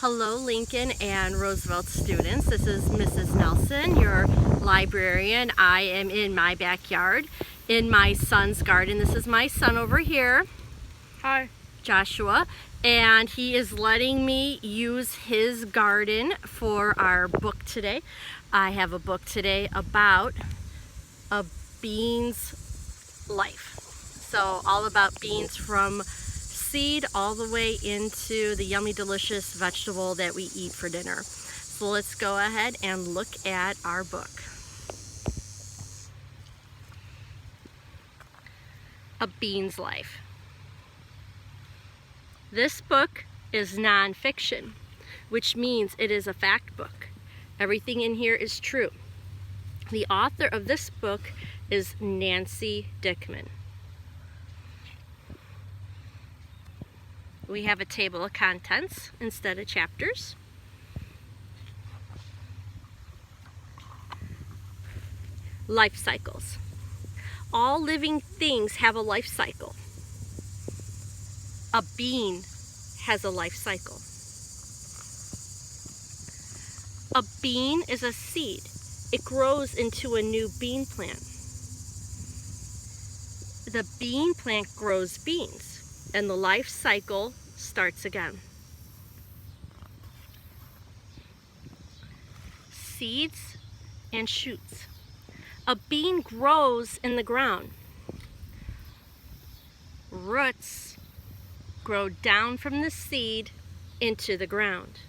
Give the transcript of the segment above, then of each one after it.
Hello, Lincoln and Roosevelt students. This is Mrs. Nelson, your librarian. I am in my backyard in my son's garden. This is my son over here. Hi. Joshua, and he is letting me use his garden for our book today. I have a book today about a bean's life. So all about beans from seed all the way into the yummy delicious vegetable that we eat for dinner. So let's go ahead and look at our book. A Bean's Life. This book is nonfiction, which means it is a fact book. Everything in here is true. The author of this book is Nancy Dickman. We have a table of contents instead of chapters. Life cycles. All living things have a life cycle. A bean has a life cycle. A bean is a seed. It grows into a new bean plant. The bean plant grows beans, and the life cycle starts again. Seeds and shoots. A bean grows in the ground. Roots grow down from the seed into the ground.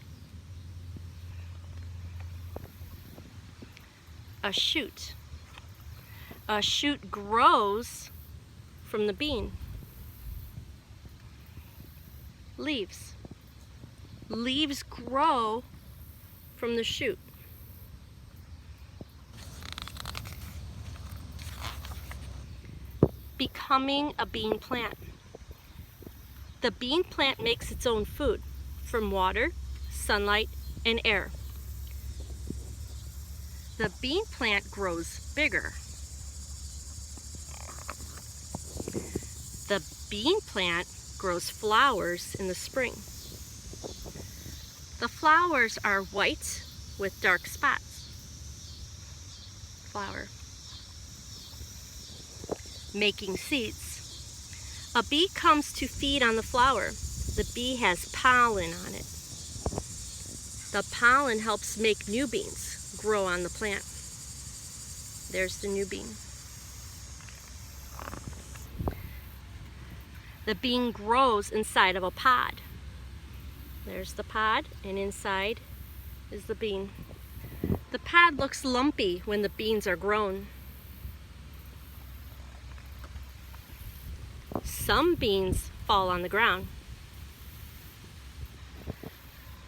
A shoot. A shoot grows from the bean. Leaves. Leaves grow from the shoot. Becoming a bean plant. The bean plant makes its own food from water, sunlight, and air. The bean plant grows bigger. The bean plant grows flowers in the spring. The flowers are white with dark spots. Flower. Making seeds. A bee comes to feed on the flower. The bee has pollen on it. The pollen helps make new beans grow on the plant. There's the new bean. The bean grows inside of a pod. There's the pod, and inside is the bean. The pod looks lumpy when the beans are grown. Some beans fall on the ground.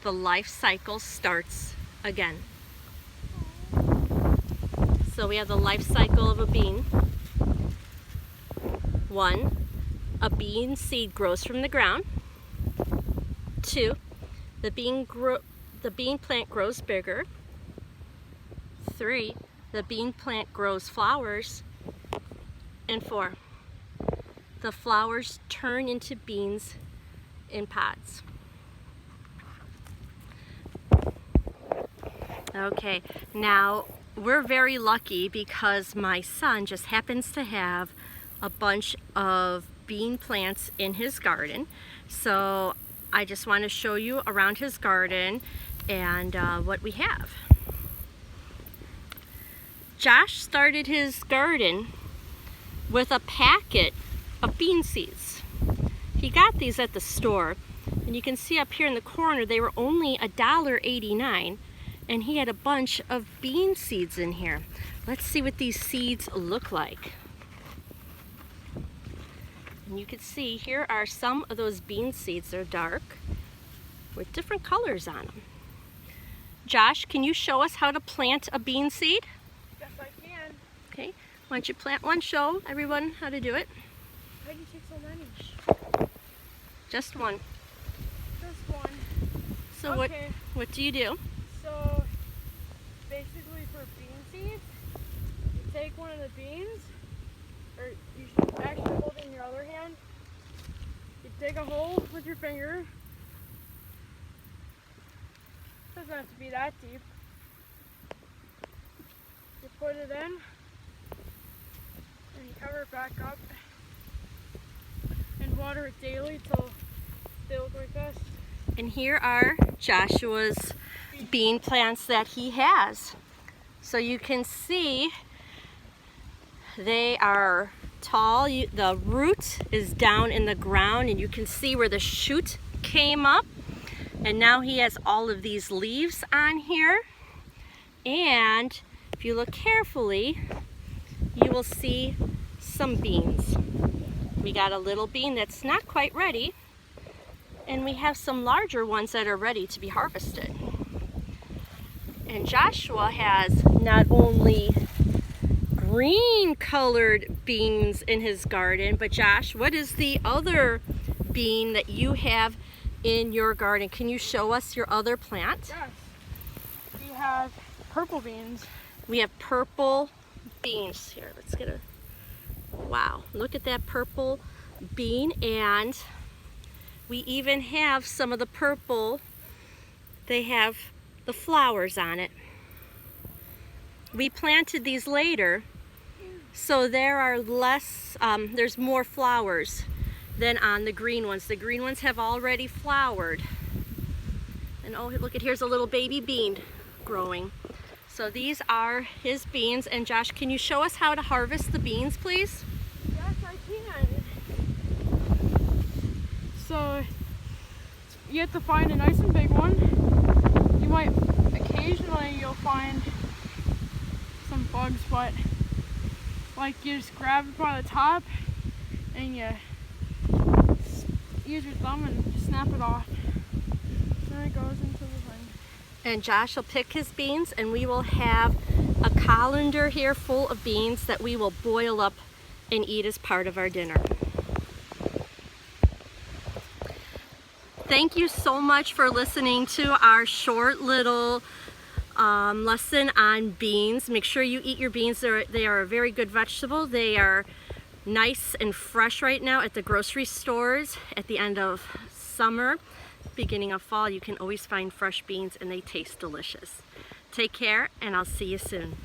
The life cycle starts again. So we have the life cycle of a bean. 1, a bean seed grows from the ground. 2, the bean plant grows bigger. 3, the bean plant grows flowers. And 4, the flowers turn into beans in pods. Okay, now we're very lucky because my son just happens to have a bunch of bean plants in his garden. So I just want to show you around his garden and what we have. Josh started his garden with a packet of bean seeds. He got these at the store, and you can see up here in the corner they were only $1.89, and he had a bunch of bean seeds in here. Let's see what these seeds look like. And you can see here are some of those bean seeds. They're dark with different colors on them. Josh, can you show us how to plant a bean seed? Yes, I can. Okay, why don't you plant one? Show everyone how to do it. Why do you take so many? Just one. Just one. So okay. what do you do? So basically for bean seeds, you take one of the beans, or you should actually hold it in your other hand. You dig a hole with your finger, doesn't have to be that deep. You put it in, and you cover it back up, and water it daily till they look like this. And here are Joshua's bean plants that he has. So you can see they are tall. The root is down in the ground, and you can see where the shoot came up. And now he has all of these leaves on here. And if you look carefully, you will see some beans. We got a little bean that's not quite ready, and we have some larger ones that are ready to be harvested. And Joshua has not only green colored beans in his garden, but Josh, what is the other bean that you have in your garden? Can you show us your other plant? Yes. We have purple beans. We have purple beans here. Let's get a, wow, look at that purple bean. And we even have some of the purple, they have the flowers on it. We planted these later, so there are less, there's more flowers than on the green ones. The green ones have already flowered. And oh, look at, here's a little baby bean growing. So these are his beans. And Josh, can you show us how to harvest the beans, please? Yes, I can. So you have to find a nice and big one. You might, occasionally you'll find some bugs, but like you just grab it by the top and you use your thumb and snap it off. There it goes into the thing. And Josh will pick his beans, and we will have a colander here full of beans that we will boil up and eat as part of our dinner. Thank you so much for listening to our short little lesson on beans. Make sure you eat your beans. They are a very good vegetable. They are nice and fresh right now at the grocery stores. At the end of summer, beginning of fall, you can always find fresh beans, and they taste delicious. Take care, and I'll see you soon.